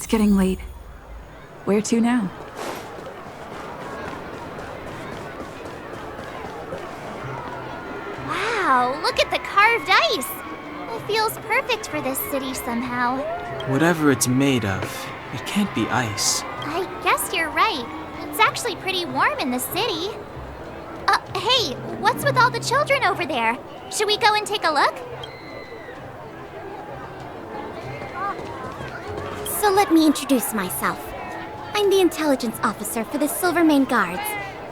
It's getting late. Where to now? Wow, look at the carved ice! It feels perfect for this city somehow. Whatever it's made of, it can't be ice. I guess you're right. It's actually pretty warm in the city. Hey, what's with all the children over there? Should we go and take a look? So let me introduce myself. I'm the intelligence officer for the Silvermane Guards,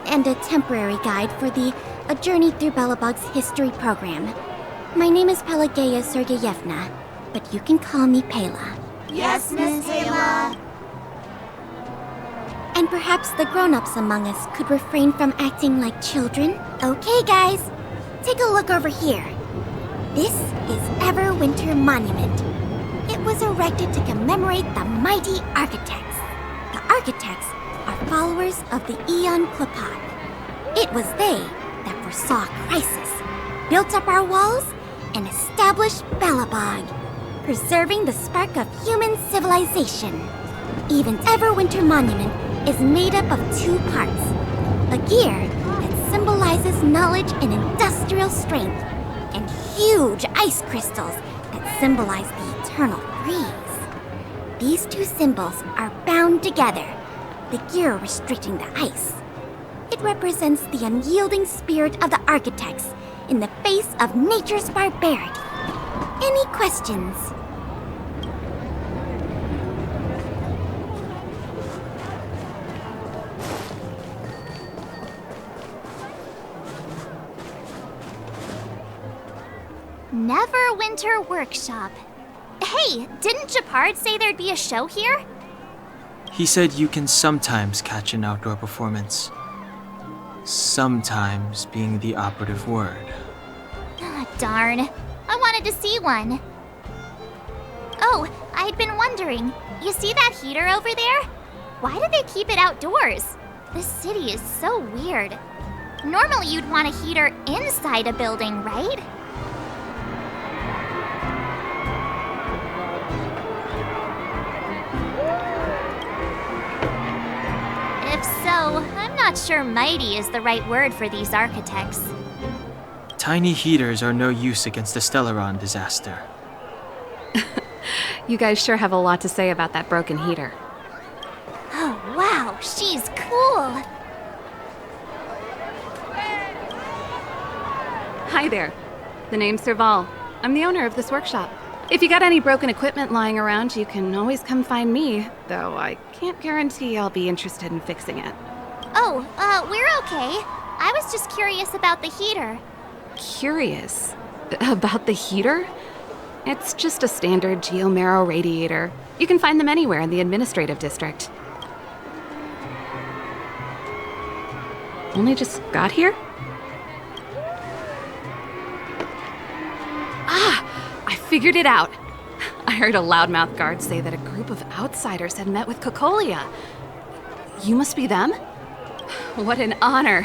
and a temporary guide for the A Journey Through Belobog's history program. My name is Pelageya Sergeyevna, but you can call me Pela. Yes, Miss Pela. And perhaps the grown-ups among us could refrain from acting like children. Okay, guys, take a look over here. This is Everwinter Monument. It was erected to commemorate the mighty architects. The architects are followers of the Aeon Klapat. It was they that foresaw crisis, built up our walls, and established Belobog, preserving the spark of human civilization. Even Everwinter Monument is made up of two parts. A gear that symbolizes knowledge and industrial strength, and huge ice crystals that symbolize the eternal freeze. These two symbols are bound together, the gear restricting the ice. It represents the unyielding spirit of the architects in the face of nature's barbarity. Any questions? Neverwinter Workshop. Hey, didn't Japard say there'd be a show here? He said you can sometimes catch an outdoor performance. Sometimes being the operative word. Ah, darn. I wanted to see one. Oh, I'd been wondering. You see that heater over there? Why do they keep it outdoors? This city is so weird. Normally you'd want a heater inside a building, right? If so, I'm not sure mighty is the right word for these architects. Tiny heaters are no use against the Stellaron disaster. You guys sure have a lot to say about that broken heater. Oh, wow, she's cool. Hi there. The name's Serval. I'm the owner of this workshop. If you got any broken equipment lying around, you can always come find me, though I can't guarantee I'll be interested in fixing it. Oh, we're okay. I was just curious about the heater. Curious? About the heater? It's just a standard geomarrow radiator. You can find them anywhere in the administrative district. Only just got here? Ah! I figured it out. I heard a loudmouth guard say that a group of outsiders had met with Cocolia. You must be them? What an honor.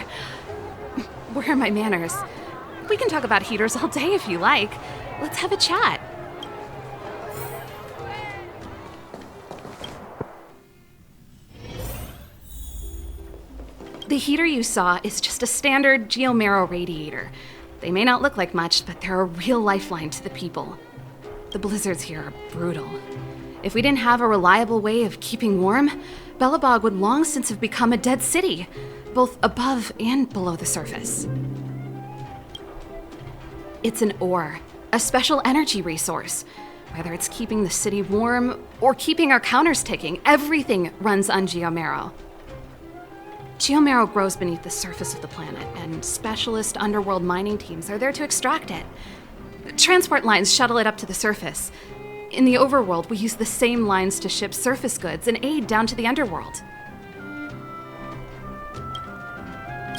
Where are my manners? We can talk about heaters all day if you like. Let's have a chat. The heater you saw is just a standard geomarrow radiator. They may not look like much, but they're a real lifeline to the people. The blizzards here are brutal. If we didn't have a reliable way of keeping warm, Belobog would long since have become a dead city, both above and below the surface. It's an ore, a special energy resource. Whether it's keeping the city warm or keeping our counters ticking, everything runs on geomarrow. Geomarrow grows beneath the surface of the planet, and specialist underworld mining teams are there to extract it. Transport lines shuttle it up to the surface. In the overworld, we use the same lines to ship surface goods and aid down to the underworld.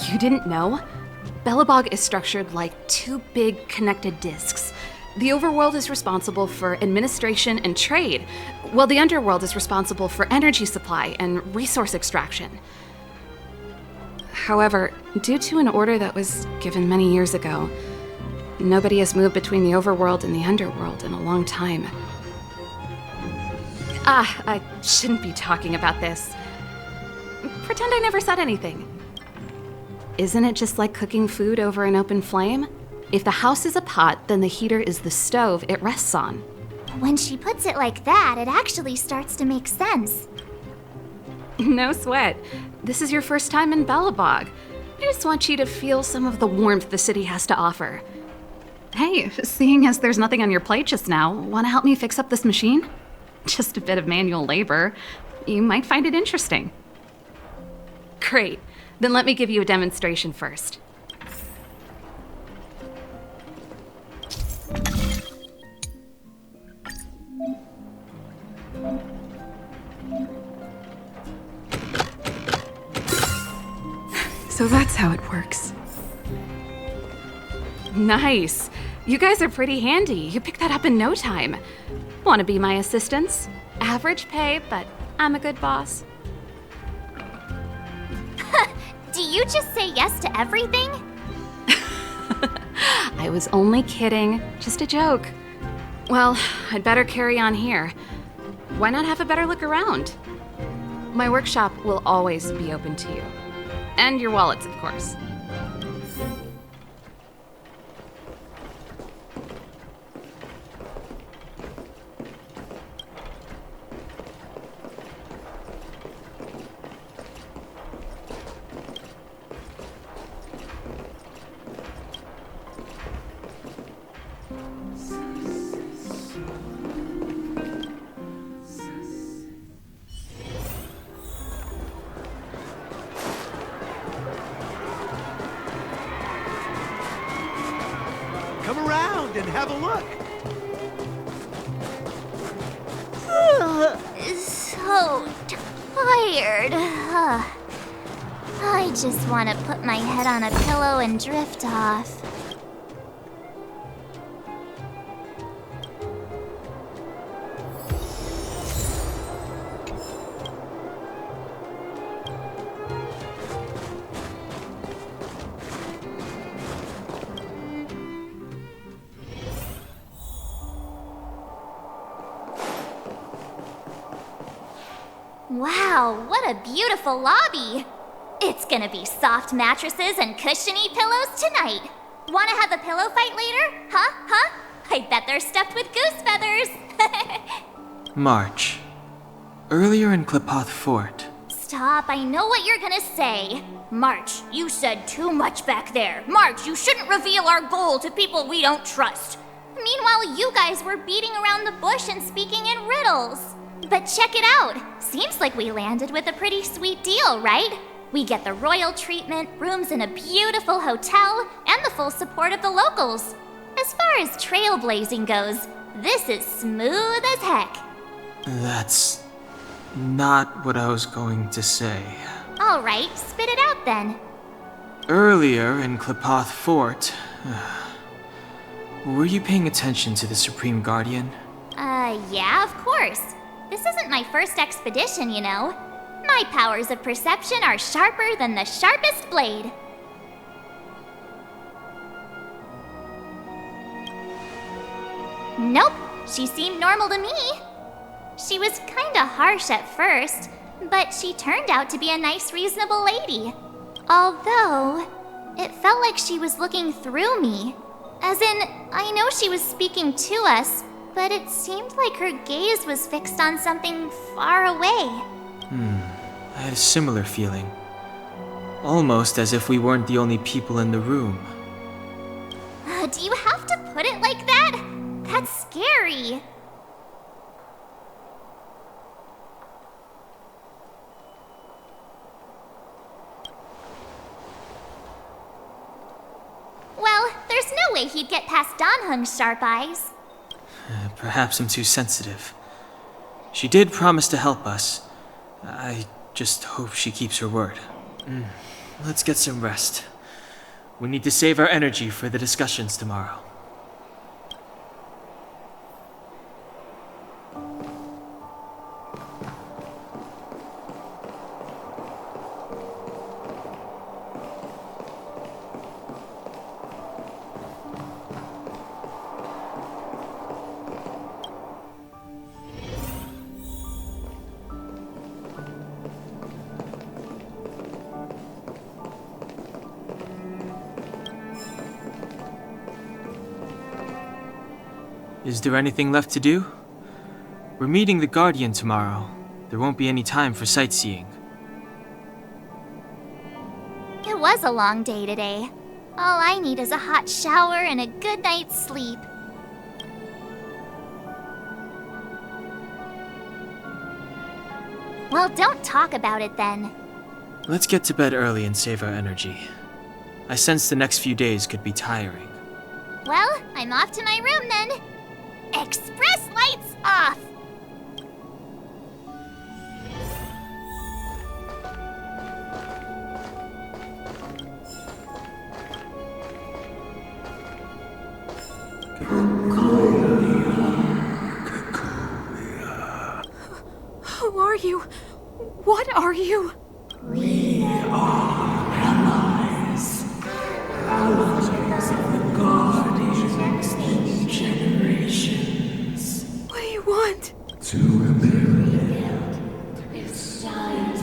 You didn't know? Belobog is structured like two big connected disks. The overworld is responsible for administration and trade, while the underworld is responsible for energy supply and resource extraction. However, due to an order that was given many years ago, nobody has moved between the overworld and the underworld in a long time. I shouldn't be talking about this. Pretend I never said anything. Isn't it just like cooking food over an open flame? If the house is a pot, then the heater is the stove it rests on. When she puts it like that, it actually starts to make sense. No sweat. This is your first time in Bellabog. I just want you to feel some of the warmth the city has to offer. Hey, seeing as there's nothing on your plate just now, want to help me fix up this machine? Just a bit of manual labor. You might find it interesting. Great. Then let me give you a demonstration first. So that's how it works. Nice. You guys are pretty handy. You picked that up in no time. Want to be my assistants? Average pay, but I'm a good boss. Do you just say yes to everything? I was only kidding. Just a joke. Well, I'd better carry on here. Why not have a better look around? My workshop will always be open to you. And your wallets, of course. Come around and have a look. So tired. I just want to put my head on a pillow and drift off. Wow, what a beautiful lobby! It's gonna be soft mattresses and cushiony pillows tonight. Wanna have a pillow fight later? Huh? I bet they're stuffed with goose feathers. March. Earlier in Klipoth Fort, Stop, I know what you're gonna say. March, you said too much back there. March, you shouldn't reveal our goal to people we don't trust. Meanwhile, you guys were beating around the bush and speaking in riddles. But check it out. Seems like we landed with a pretty sweet deal, right? We get the royal treatment, rooms in a beautiful hotel, and the full support of the locals. As far as trailblazing goes, this is smooth as heck. that's not what I was going to say. All right, spit it out then. Earlier in Klipoth Fort, were you paying attention to the Supreme Guardian? Yeah, of course. This isn't my first expedition, you know. My powers of perception are sharper than the sharpest blade. Nope, she seemed normal to me. She was kinda harsh at first, but she turned out to be a nice, reasonable lady. Although, it felt like she was looking through me. As in, I know she was speaking to us, but it seemed like her gaze was fixed on something far away. I had a similar feeling. Almost as if we weren't the only people in the room. Do you have to put it like that? That's scary. Well, there's no way he'd get past Donhung's sharp eyes. Perhaps I'm too sensitive. She did promise to help us. I just hope she keeps her word. Let's get some rest. We need to save our energy for the discussions tomorrow. Is there anything left to do? We're meeting the Guardian tomorrow. There won't be any time for sightseeing. It was a long day today. All I need is a hot shower and a good night's sleep. Well, don't talk about it then. Let's get to bed early and save our energy. I sense the next few days could be tiring. Well, I'm off to my room then. Express lights off! Who are you? What are you? We are allies. Allies of the Guardians in generations. What do you want? To ameliorate this time.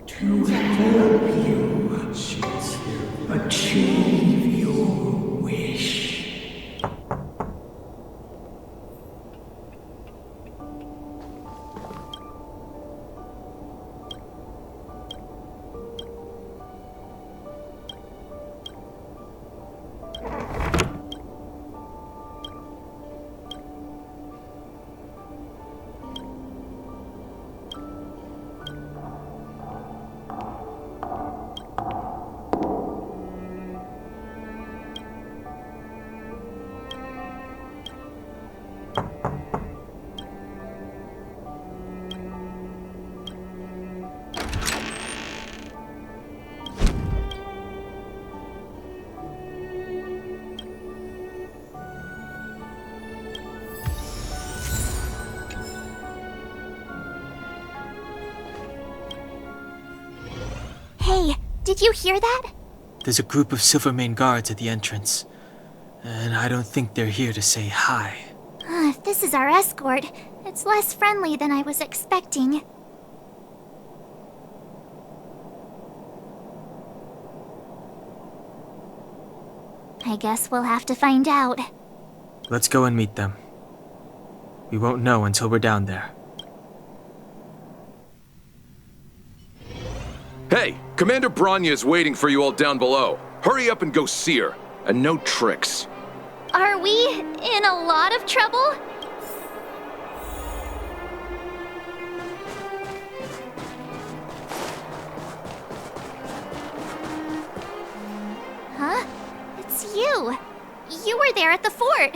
To help you achieve your wish. Hey, did you hear that? There's a group of Silvermane guards at the entrance, and I don't think they're here to say hi. If this is our escort, it's less friendly than I was expecting. I guess we'll have to find out. Let's go and meet them. We won't know until we're down there. Hey, Commander Branya is waiting for you all down below. Hurry up and go see her. And no tricks. Are we in a lot of trouble? Huh? It's you. You were there at the fort.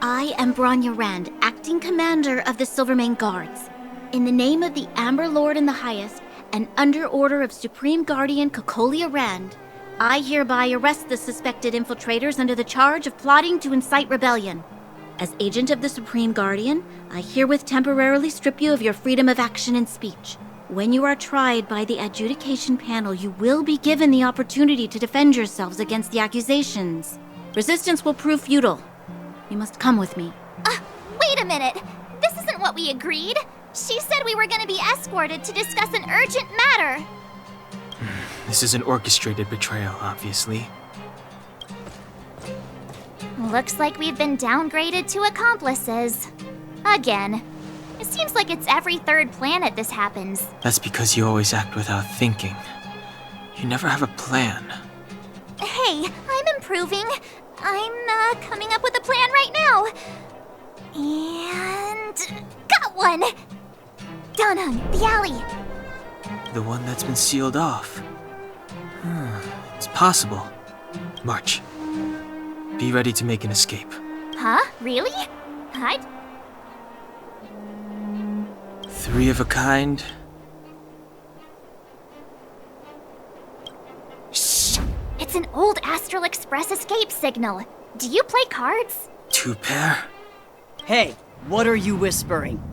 I am Branya Rand, acting commander of the Silvermane Guards. In the name of the Amber Lord and the Highest, and under order of Supreme Guardian Kokolia Rand, I hereby arrest the suspected infiltrators under the charge of plotting to incite rebellion. As agent of the Supreme Guardian, I herewith temporarily strip you of your freedom of action and speech. When you are tried by the adjudication panel, you will be given the opportunity to defend yourselves against the accusations. Resistance will prove futile. You must come with me. Wait a minute. This isn't what we agreed. She said we were going to be escorted to discuss an urgent matter. This is an orchestrated betrayal, obviously. Looks like we've been downgraded to accomplices. Again. It seems like it's every third planet this happens. That's because you always act without thinking. You never have a plan. Hey, I'm improving. I'm coming up with a plan right now. And got one! Down the alley. The one that's been sealed off. It's possible. March. Be ready to make an escape. Huh? Really? Three of a kind. Shh! It's an old Astral Express escape signal. Do you play cards? Two pair. Hey, what are you whispering?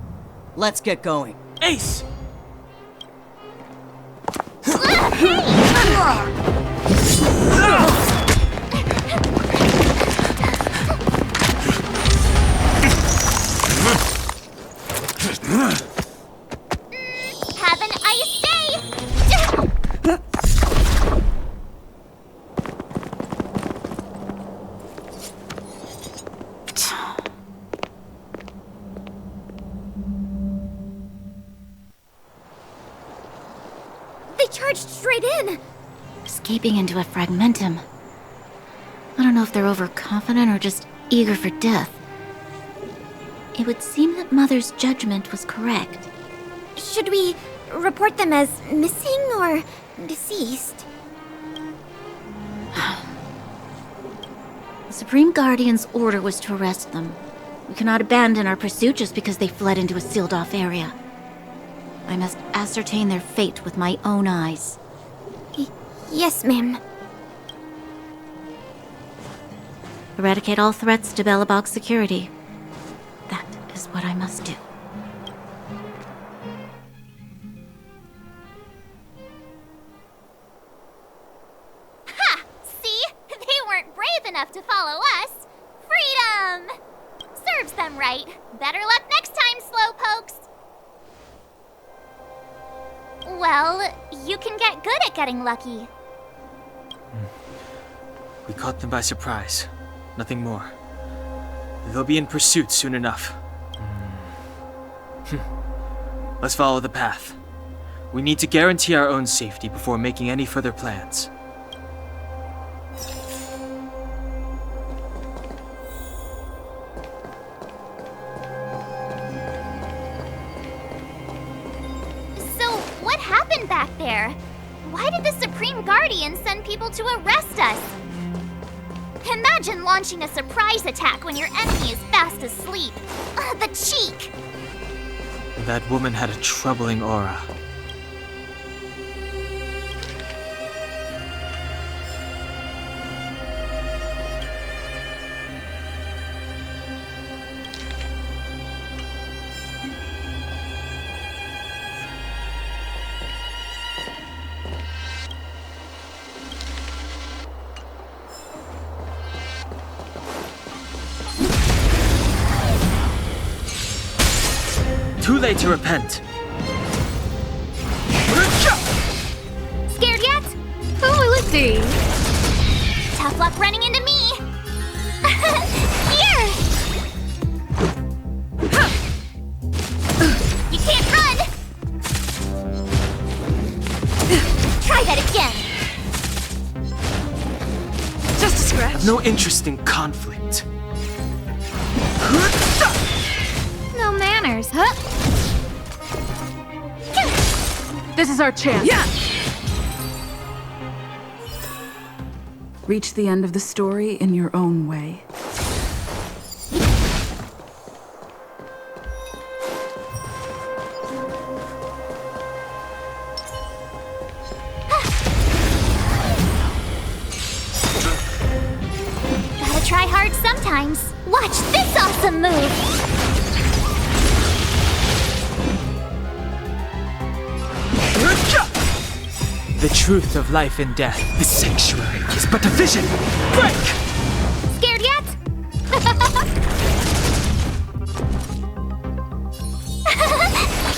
Let's get going. Ace! Have an ice day! in? Escaping into a fragmentum. I don't know if they're overconfident or just eager for death. It would seem that Mother's judgment was correct. Should we report them as missing or deceased? The Supreme Guardian's order was to arrest them. We cannot abandon our pursuit just because they fled into a sealed-off area. I must ascertain their fate with my own eyes. Yes, ma'am. Eradicate all threats to Belobog's security. That is what I must do. Ha! See? They weren't brave enough to follow us. Freedom! Serves them right. Better luck next time, slowpokes. Well, you can get good at getting lucky. We caught them by surprise. Nothing more. They'll be in pursuit soon enough. Let's follow the path. We need to guarantee our own safety before making any further plans. So, what happened back there? Why did the Supreme Guardian send people to arrest us? Imagine launching a surprise attack when your enemy is fast asleep. The cheek! That woman had a troubling aura. Too late to repent. Scared yet? Oh, let's see. Tough luck running into me! Here! You can't run! Try that again! Just a scratch. No interest in conflict. No manners, huh? This is our chance. Yeah! Reach the end of the story in your own way. Gotta try hard sometimes. Watch this awesome move! The truth of life and death. This sanctuary is but a vision. Break! Scared yet?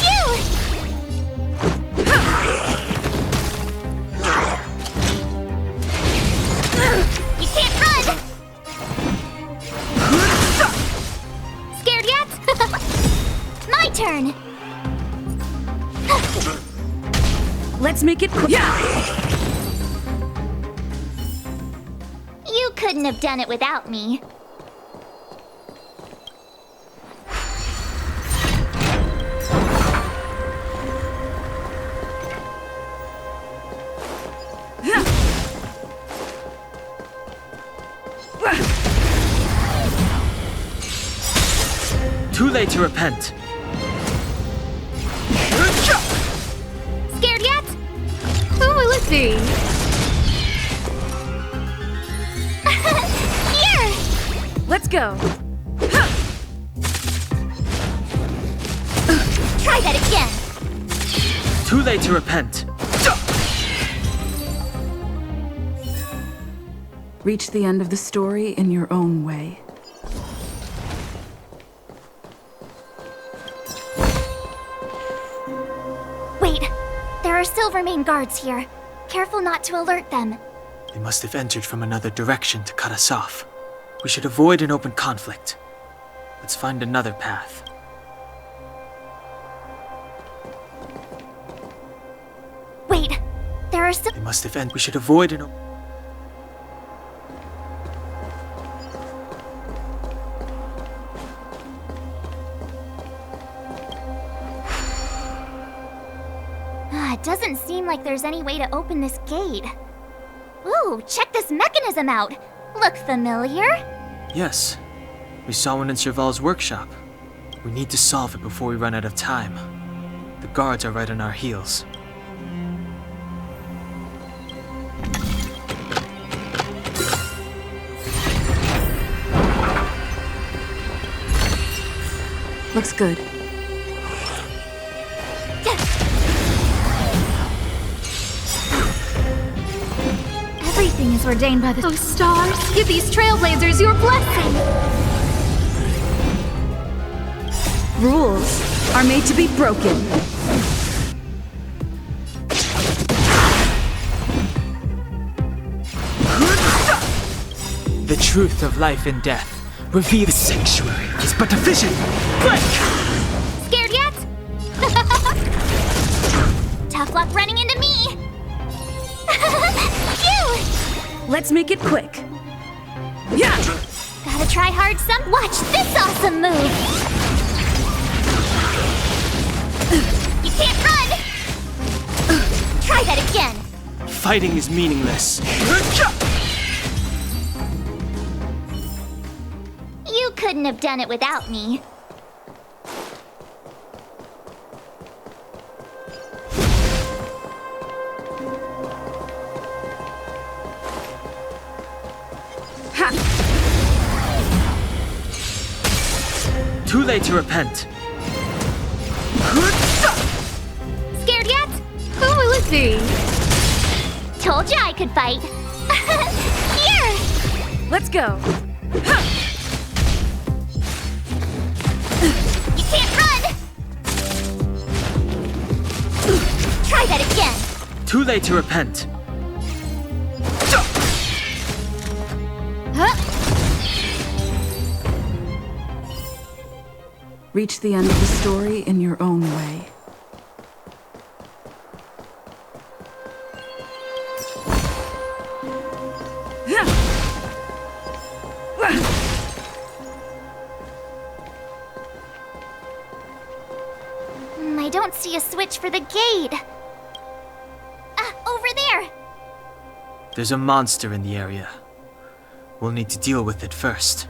Phew! You can't run! Scared yet? My turn! Let's make it quick. You couldn't have done it without me. Too late to repent. Scared yet? Oh, let's see. Here! Let's go. Try that again! Too late to repent. Reach the end of the story in your own way. Wait, there are Silvermane guards here. Careful not to alert them. They must have entered from another direction to cut us off. We should avoid an open conflict. Let's find another path. Wait, there are We're still. They must have ended. We should avoid an. It doesn't seem like there's any way to open this gate. Ooh, check this mechanism out. Look familiar? Yes. We saw one in Serval's workshop. We need to solve it before we run out of time. The guards are right on our heels. Looks good. Everything is ordained by the stars. Give these trailblazers your blessing! Rules are made to be broken. The truth of life and death. Reveal the sanctuary is but a vision. Break! Scared yet? Tough luck running into me! Phew! Let's make it quick. Yeah! Gotta try hard some. Watch this awesome move! You can't run! Try that again! Fighting is meaningless. You couldn't have done it without me. Too late to repent. Scared yet? Who will it be? Told you I could fight. Here! Let's go. You can't run! Try that again. Too late to repent. Huh? Reach the end of the story in your own way. I don't see a switch for the gate. Over there! There's a monster in the area. We'll need to deal with it first.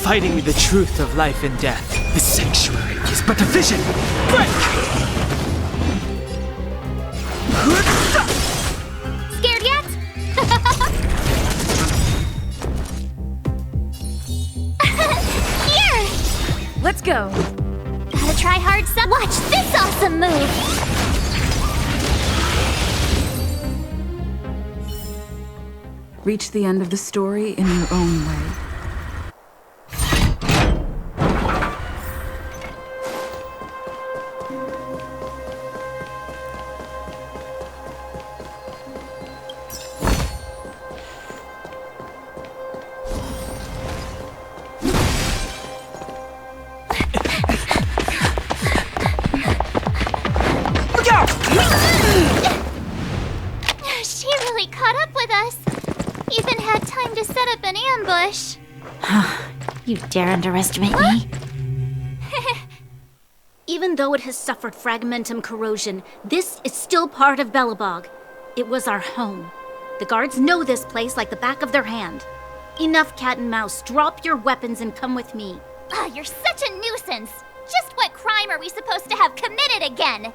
Fighting the truth of life and death. The sanctuary is but a vision. Break! Scared yet? Here! Let's go. Gotta try hard some. Watch this awesome move! Reach the end of the story in your own way. She really caught up with us. Even had time to set up an ambush. You dare underestimate me? Even though it has suffered fragmentum corrosion, this is still part of Belobog. It was our home. The guards know this place like the back of their hand. Enough cat and mouse. Drop your weapons and come with me. You're such a nuisance. Just what crime are we supposed to have committed again?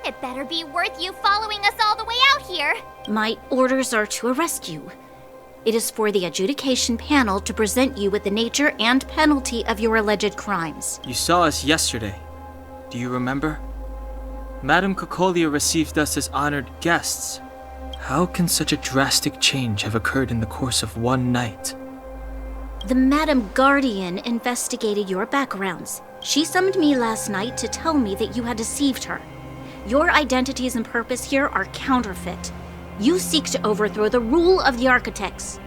It better be worth you following us all the way out here. My orders are to arrest you. It is for the adjudication panel to present you with the nature and penalty of your alleged crimes. You saw us yesterday. Do you remember? Madame Cocolia received us as honored guests. How can such a drastic change have occurred in the course of one night? The Madam Guardian investigated your backgrounds. She summoned me last night to tell me that you had deceived her. Your identities and purpose here are counterfeit. You seek to overthrow the rule of the architects.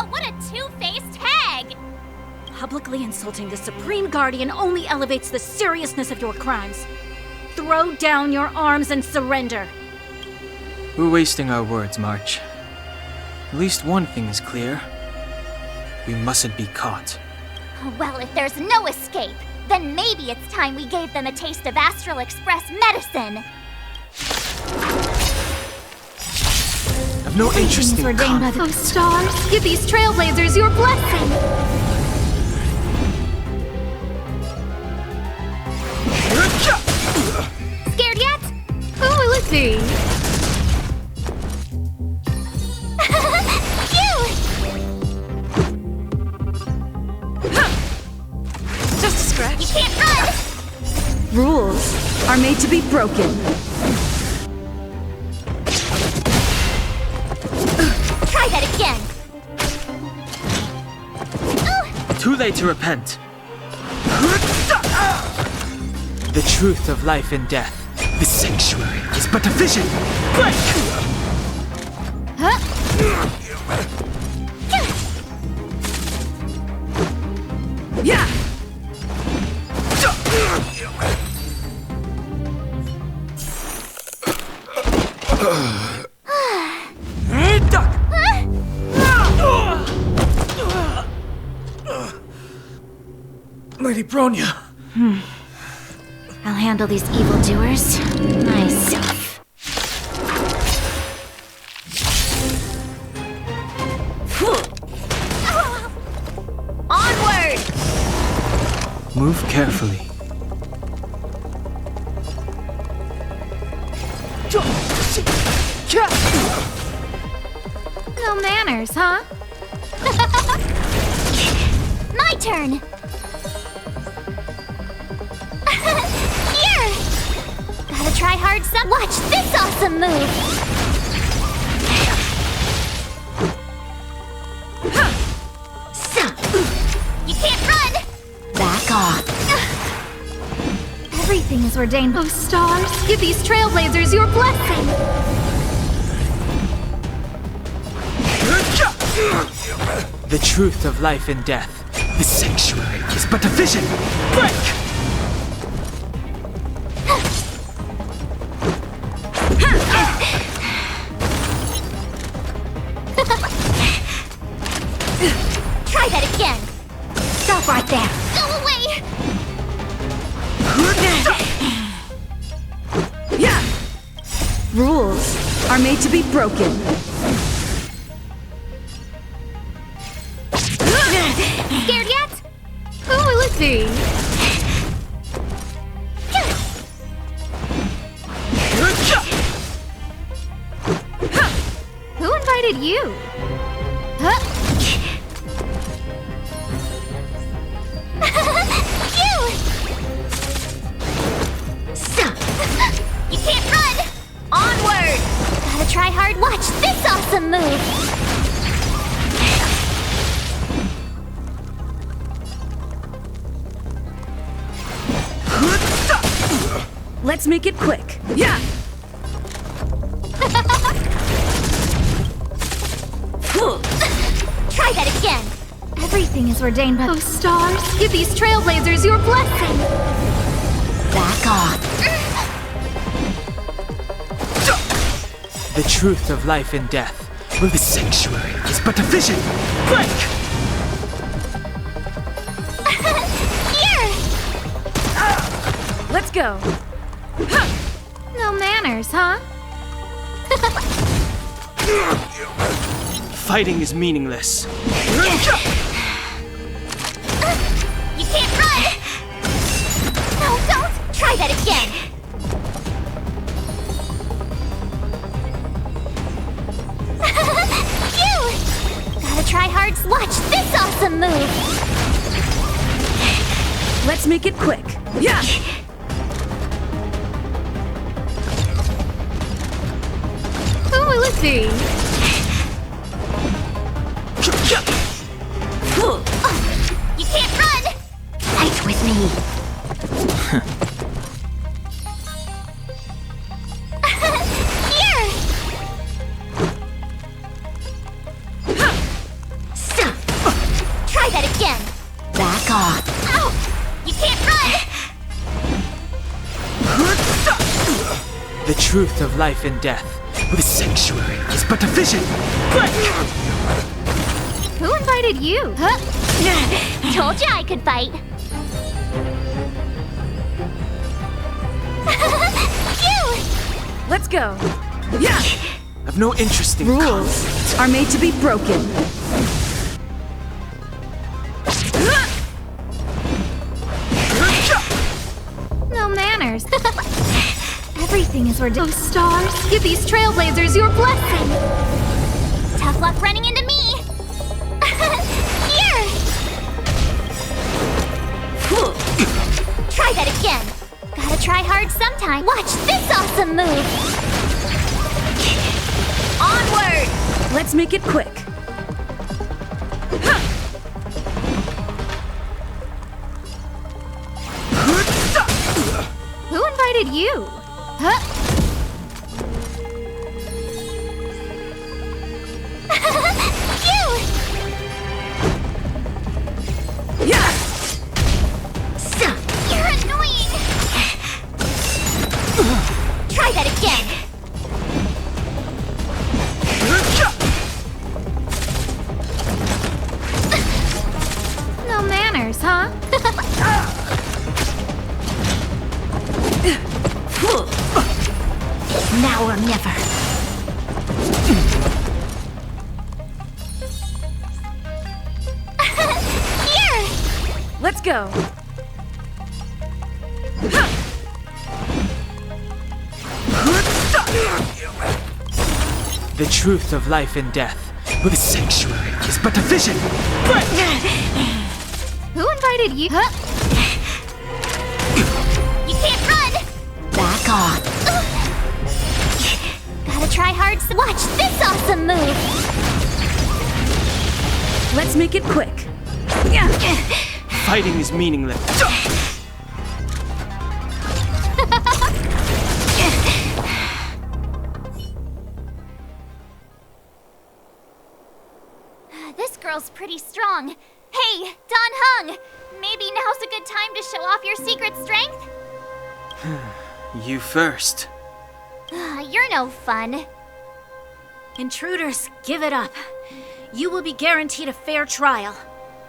What a two-faced hag! Publicly insulting the Supreme Guardian only elevates the seriousness of your crimes. Throw down your arms and surrender. We're wasting our words, March. At least one thing is clear. We mustn't be caught. Well, if there's no escape, then maybe it's time we gave them a taste of Astral Express medicine. I've no interest in conflict. Oh, stars, give these trailblazers your blessing! Scared yet? Who will it be? Just a scratch. You can't run! Rules are made to be broken. Try that again. Too late to repent. The truth of life and death. The sanctuary is but a vision. Break! Yeah! Lady Bronya. I'll handle these evildoers myself. Onward! Move carefully. No manners, huh? My turn! Here! Gotta try hard some. Watch this awesome move! You can't run! Back off. Everything is ordained. Oh, stars, give these trailblazers your blessing! The truth of life and death. The sanctuary is but a vision. Break! Try that again! Stop right there. Go away! Yeah! Rules are made to be broken. Scared yet? Who will it be? Who invited you? You can't run! Onward! Gotta try hard. Watch this awesome move! Let's make it quick. Yeah! Try that again. Everything is ordained by those stars. Give these trailblazers your blessing. Back off. The truth of life and death. Well, the sanctuary is but a vision. Break! Here! Let's go. No manners, huh? Fighting is meaningless. You can't run! No, don't! Try that again! Phew! Gotta try hard. Watch this awesome move! Let's make it quick. Yeah! Who will it be? You can't run! Fight with me! Here! Try that again! Back off! Ow! You can't run! The truth of life and death. Well, the sanctuary is but a vision. Break! Who invited you? Huh? Told you I could fight. Phew! Let's go. Yeah! I've no interest in Rules are made to be broken. No manners. Everything is ordained. Those stars. Give these trailblazers your blessing. Tough luck running into me. Here. Try that again. Gotta try hard sometime. Watch this awesome move. Onward. Let's make it quick. Who invited you? Huh? Phew! Yeah! You're annoying! Try that again! No manners, huh? Now or never. Here! Let's go. the truth of life and death. Well, the sanctuary is but a vision. Break! Who invited you? Huh? You can't run! Back off. Gotta try hard. Watch this awesome move! Let's make it quick. Yeah. Fighting is meaningless. This girl's pretty strong. Hey, Don Hung! Maybe now's a good time to show off your secret strength? You first. You're no fun. Intruders, give it up. You will be guaranteed a fair trial.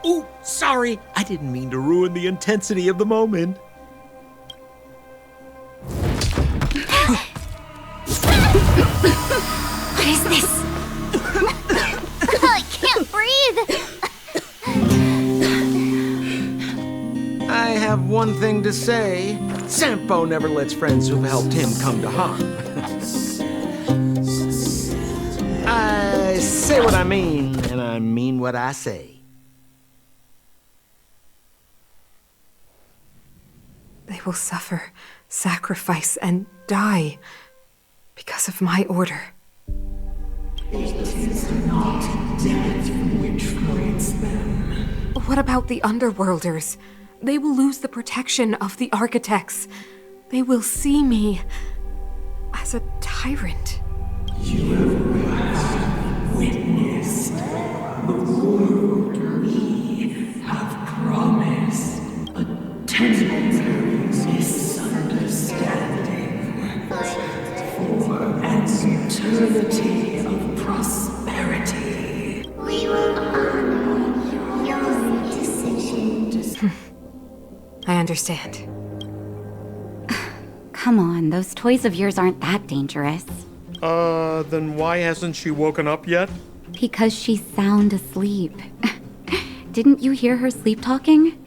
Oh, sorry. I didn't mean to ruin the intensity of the moment. What is this? I can't breathe! I have one thing to say. Sampo never lets friends who've helped him come to harm. I say what I mean, and I mean what I say. They will suffer, sacrifice, and die because of my order. It is not death which frees them. What about the underworlders? they will lose the protection of the architects. They will see me as a tyrant. You have witnessed the world we have promised. A temporary misunderstanding for an eternity of prosperity. We will honor your decision. I understand. Come on, those toys of yours aren't that dangerous. Then why hasn't she woken up yet? Because she's sound asleep. Didn't you hear her sleep talking?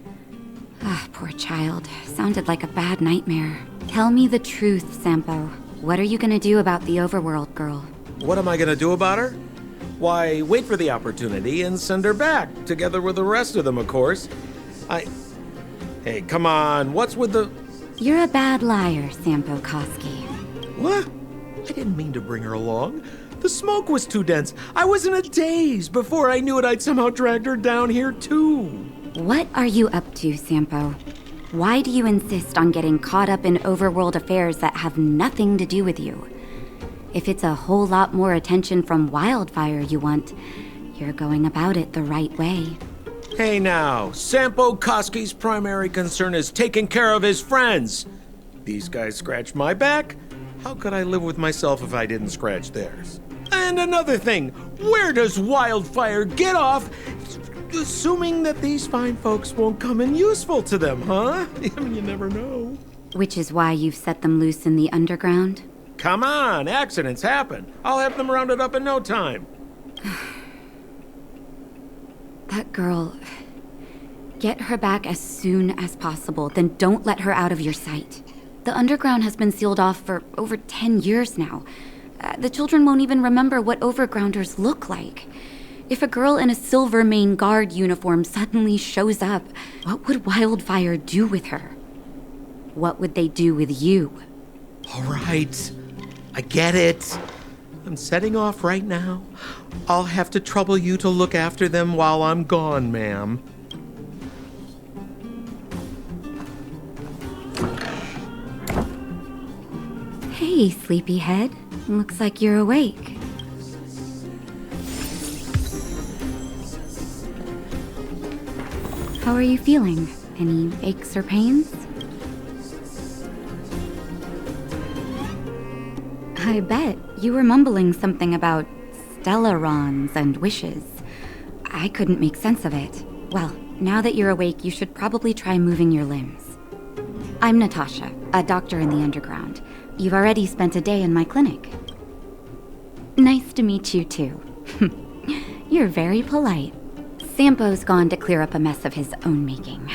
Ah, poor child. Sounded like a bad nightmare. Tell me the truth, Sampo. What are you gonna do about the overworld girl? What am I gonna do about her? Why, wait for the opportunity and send her back, together with the rest of them, of course. Hey, come on, what's with the... You're a bad liar, Sampo Koski. What? I didn't mean to bring her along. The smoke was too dense. I was in a daze. Before I knew it, I'd somehow dragged her down here, too. What are you up to, Sampo? Why do you insist on getting caught up in overworld affairs that have nothing to do with you? If it's a whole lot more attention from Wildfire you want, you're going about it the right way. Hey now, Sampo Koski's primary concern is taking care of his friends. These guys scratched my back. How could I live with myself if I didn't scratch theirs? And another thing, where does Wildfire get off assuming that these fine folks won't come in useful to them, huh? I mean, you never know. Which is why you've set them loose in the underground? Come on, accidents happen. I'll have them rounded up in no time. That girl... Get her back as soon as possible, then don't let her out of your sight. The underground has been sealed off for over 10 years now. The children won't even remember what overgrounders look like. If a girl in a Silver Mane Guard uniform suddenly shows up, what would Wildfire do with her? What would they do with you? All right, I get it. I'm setting off right now. I'll have to trouble you to look after them while I'm gone, ma'am. Hey, sleepyhead. Looks like you're awake. How are you feeling? Any aches or pains? I bet you were mumbling something about stellarons and wishes. I couldn't make sense of it. Well, now that you're awake, you should probably try moving your limbs. I'm Natasha, a doctor in the underground. You've already spent a day in my clinic. Nice to meet you, too. You're very polite. Sampo's gone to clear up a mess of his own making,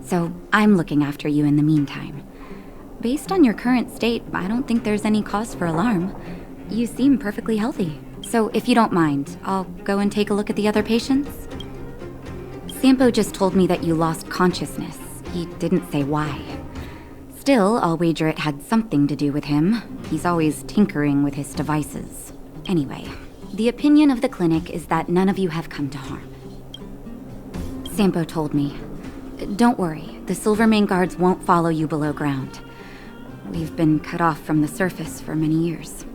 so I'm looking after you in the meantime. Based on your current state, I don't think there's any cause for alarm. You seem perfectly healthy. So if you don't mind, I'll go and take a look at the other patients. Sampo just told me that you lost consciousness. He didn't say why. Still, I'll wager it had something to do with him. He's always tinkering with his devices. Anyway, the opinion of the clinic is that none of you have come to harm. Sampo told me. Don't worry, the Silver Mane Guards won't follow you below ground. We've been cut off from the surface for many years.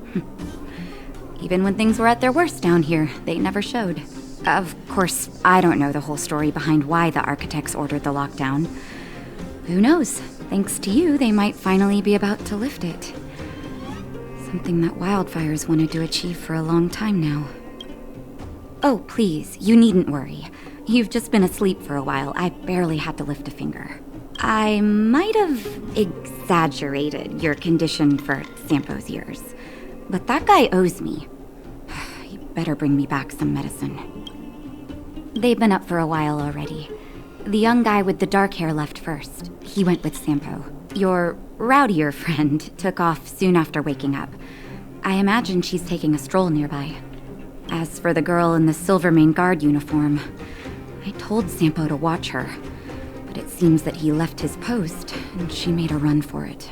Even when things were at their worst down here, they never showed. Of course, I don't know the whole story behind why the architects ordered the lockdown. Who knows? Thanks to you, they might finally be about to lift it. Something that Wildfire's wanted to achieve for a long time now. Oh, please, you needn't worry. You've just been asleep for a while. I barely had to lift a finger. I might have exaggerated your condition for Sampo's years, but that guy owes me. He better bring me back some medicine. They've been up for a while already. The young guy with the dark hair left first. He went with Sampo. Your rowdier friend took off soon after waking up. I imagine she's taking a stroll nearby. As for the girl in the Silver Mane Guard uniform, I told Sampo to watch her, but it seems that he left his post and she made a run for it.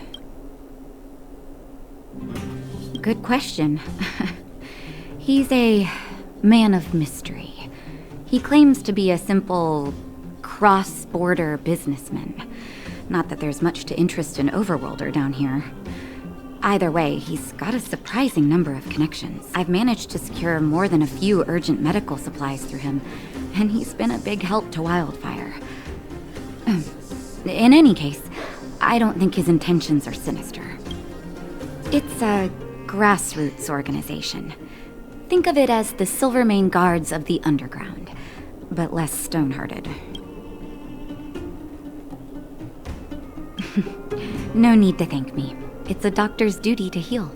Good question. He's a man of mystery. He claims to be a simple cross-border businessman. Not that there's much to interest an overworlder down here. Either way, he's got a surprising number of connections. I've managed to secure more than a few urgent medical supplies through him, and he's been a big help to Wildfire. In any case, I don't think his intentions are sinister. It's a grassroots organization. Think of it as the Silvermane Guards of the Underground, but less stone-hearted. No need to thank me. It's a doctor's duty to heal.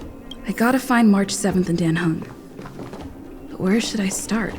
I gotta find March 7th in Dan Hung. But where should I start?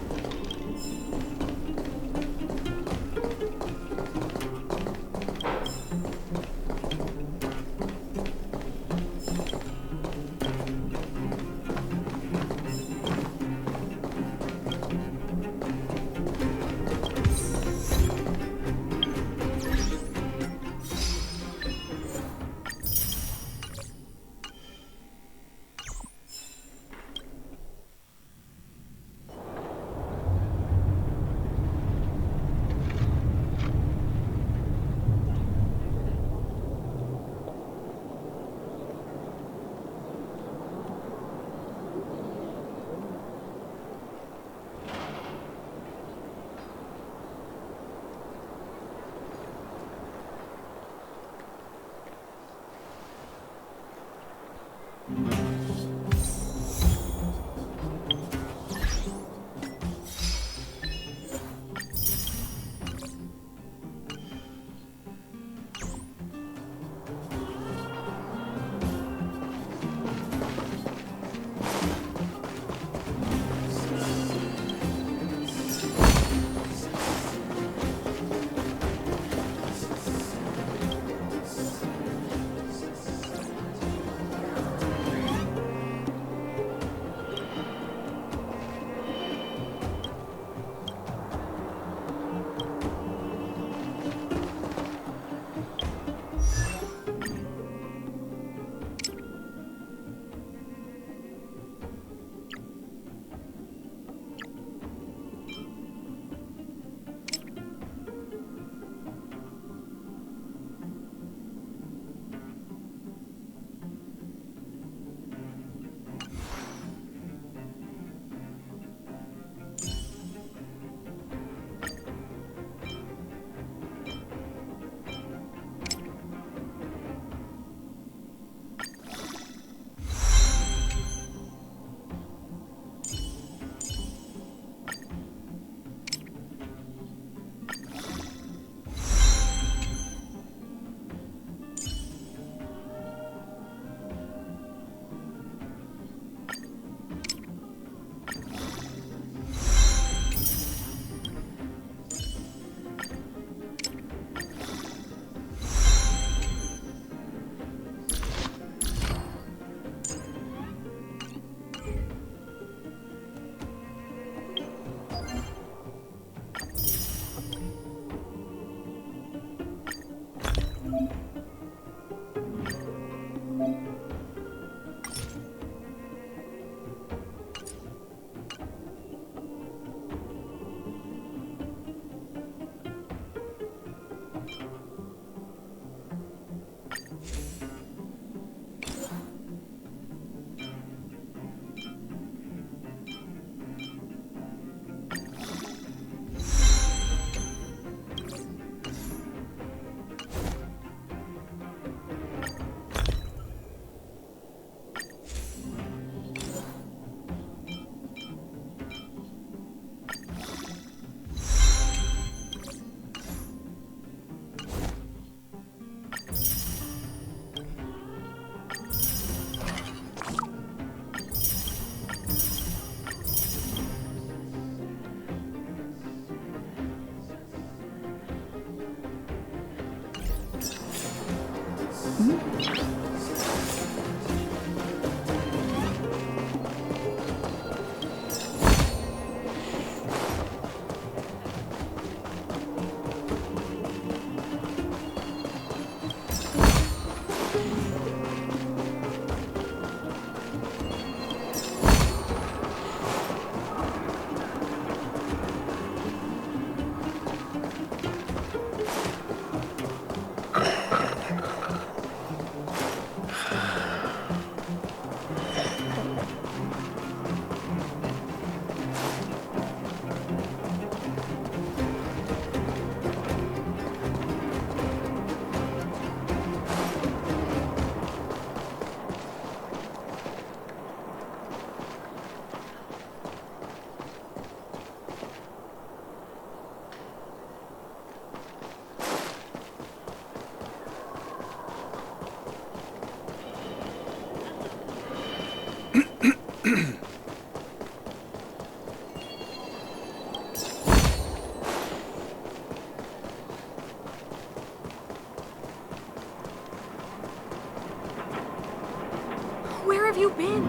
have you been?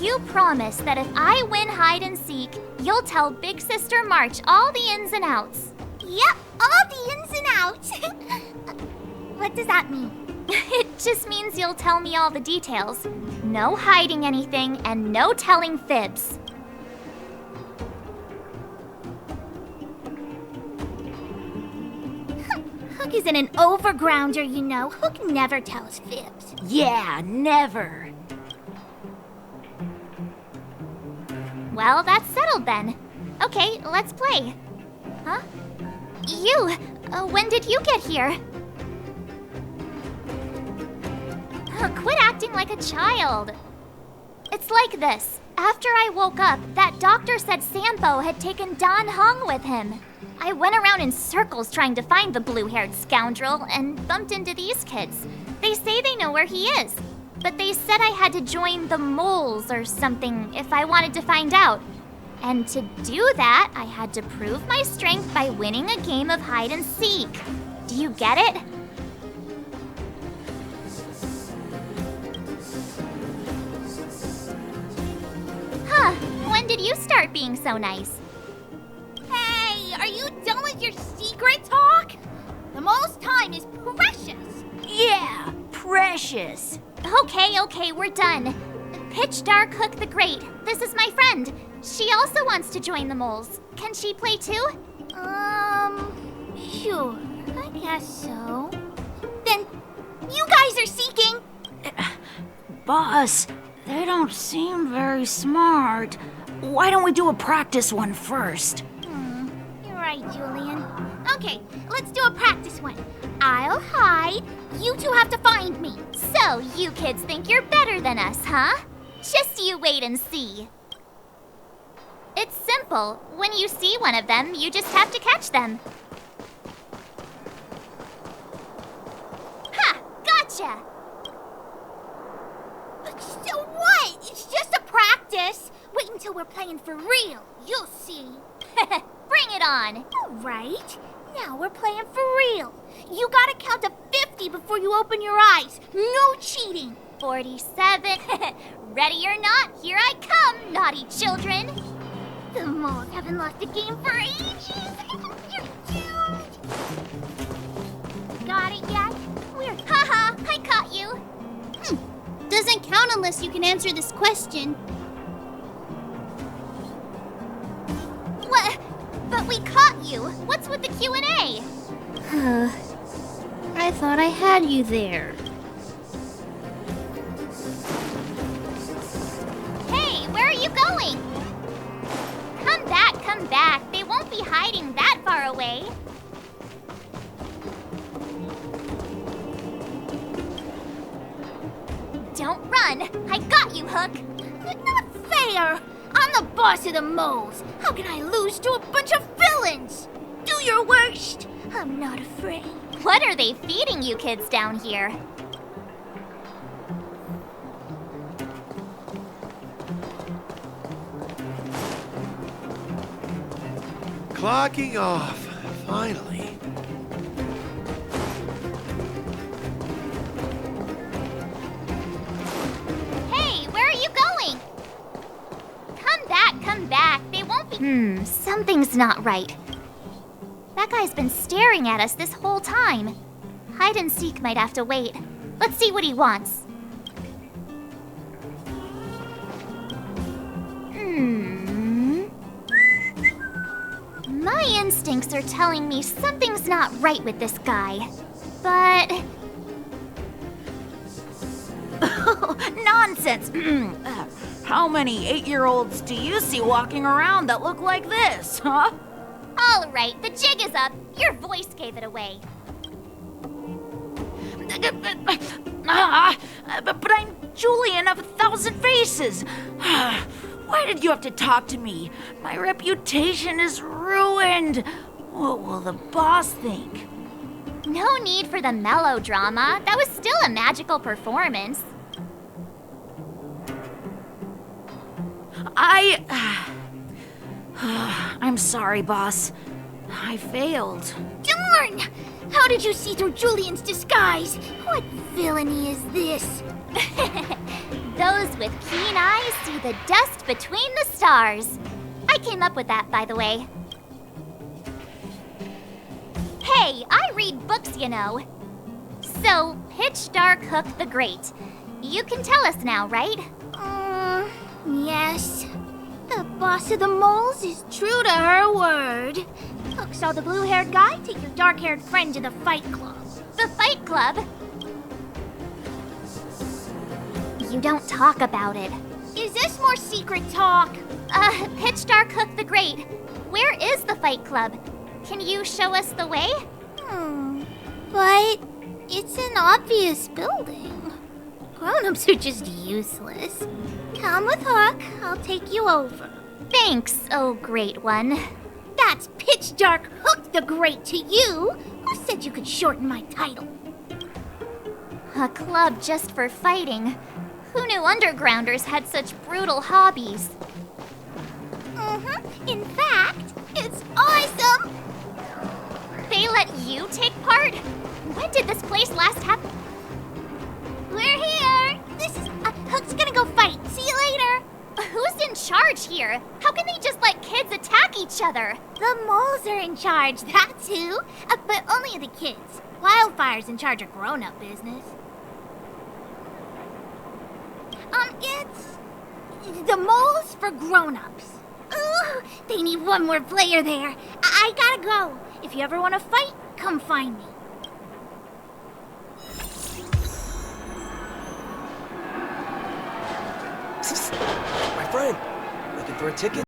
You promise that if I win hide and seek, you'll tell Big Sister March all the ins and outs. Yep, all the ins and outs. What does that mean? It just means you'll tell me all the details. No hiding anything and no telling fibs. Hook isn't an overgrounder, you know. Hook never tells fibs. Yeah, never. Well, that's settled then. Okay, let's play. Huh? You! When did you get here? Quit acting like a child. It's like this. After I woke up, that doctor said Sampo had taken Dan Hong with him. I went around in circles trying to find the blue-haired scoundrel and bumped into these kids. They say they know where he is. But they said I had to join the moles or something if I wanted to find out. And to do that, I had to prove my strength by winning a game of hide and seek. Do you get it? Huh, when did you start being so nice? Hey, are you done with your secret talk? The most time is precious. Yeah, precious. Okay, we're done. Pitch Dark Hook the Great. This is my friend. She also wants to join the moles. Can she play too? Sure. I guess so. Then, you guys are seeking. Boss, they don't seem very smart. Why don't we do a practice one first? You're right, Julian. Okay, let's do a practice one. I'll hide. You two have to find me. So, you kids think you're better than us, huh? Just you wait and see. It's simple. When you see one of them, you just have to catch them. Ha! Gotcha! So what? It's just a practice. Wait until we're playing for real. You'll see. Bring it on. All right. Now we're playing for real. You gotta count to 50 before you open your eyes. No cheating. 47. Ready or not, here I come, naughty children. The moles haven't lost a game for ages. You're doomed. Got it yet? Weird. Haha, I caught you. Doesn't count unless you can answer this question. What? But we caught you. What's with the Q&A? I thought I had you there. Hey, where are you going? Come back. They won't be hiding that far away. don't run. I got you, Hook. Not fair. I'm the boss of the moles. How can I lose to a bunch of villains? Do your worst. I'm not afraid. What are they feeding you kids down here? Clocking off, finally. Hey, where are you going? Come back. They won't be. Something's not right. That guy's been staring at us this whole time. Hide and seek might have to wait. Let's see what he wants. My instincts are telling me something's not right with this guy. But... Nonsense. How many 8-year-olds do you see walking around that look like this, huh? All right, the jig is up. Your voice gave it away. But I'm Julian of 1,000 Faces. Why did you have to talk to me? My reputation is ruined. What will the boss think? No need for the melodrama. That was still a magical performance. I'm sorry, boss. I failed. Darn! How did you see through Julian's disguise? What villainy is this? Those with keen eyes see the dust between the stars. I came up with that, by the way. Hey, I read books, you know. So, Pitch Dark Hook the Great. You can tell us now, right? Yes. The boss of the moles is true to her word. Hook saw the blue-haired guy take your dark-haired friend to the Fight Club. The Fight Club? You don't talk about it. Is this more secret talk? Pitch Dark Hook the Great. Where is the Fight Club? Can you show us the way? But it's an obvious building. Grown-ups are just useless. Come with Hook, I'll take you over. Thanks, oh great one. That's Pitch Dark Hook the Great to you. Who said you could shorten my title? A club just for fighting. Who knew undergrounders had such brutal hobbies? In fact, it's awesome! They let you take part? When did this place last happen? We're here! This is... Hook's gonna go fight. See you later! Who's in charge here? How can they just let kids attack each other? The moles are in charge, that's who. But only the kids. Wildfire's in charge of grown-up business. It's... the moles for grown-ups. Ooh, they need one more player there. I gotta go. If you ever want to fight, come find me. My friend, looking for a ticket?